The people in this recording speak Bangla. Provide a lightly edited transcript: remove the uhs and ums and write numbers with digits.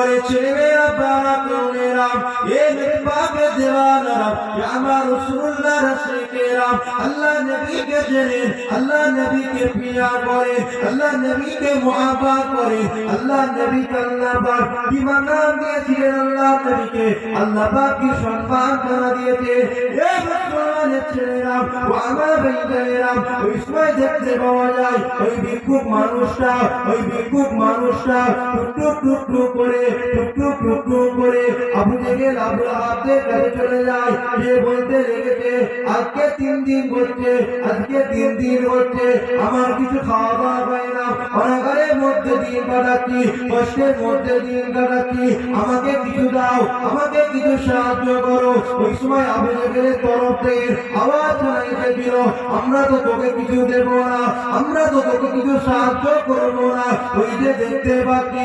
করে ছেলেমেয়েরা বাবা কৌমেরা এ নবী পাকের দেওয়ানারা আমার রাসূলুল্লাহ রাসূলকেরা আল্লাহ নবীকে জেনেন, আল্লাহ নবীকে প্রিয় করেন, আল্লাহ নবীকে মুহাব্বত করেন। আল্লাহ নবীকে আল্লাহ পাক কি মাকাম দিয়েছিলেন, আল্লাহ নবীকে আল্লাহ পাক কি সম্মান করা দিয়েছে। এ মুসলমানের ছেলেরা ও আমার ভাইয়েরা, ওই সময় দেখতে পাওয়া যায় ওই ভিক্ষুক মানুষটা টুকটুক করে আবু জেহেল আবু লাহাবের কাছে চলে যায়। সে বলতে লেগেছে আজকে 3 দিন হচ্ছে আমার কিছু খাওয়া দাওয়া হয় না, অনাগারের মধ্যে দিন কাটাচ্ছি, কষ্টের মধ্যে দিন কাটাচ্ছি, আমাকে কিছু দাও, আমাকে কিছু সাহায্য করো। ওই সময় আবু জেহেলের তরফ থেকে আওয়াজ শোনাইতে দিল, আমরা তো তোকে কিছু দেব না, আমরা তো তোকে কিছু সাহায্য করবো না। ওই যে দেখতে পাচ্ছি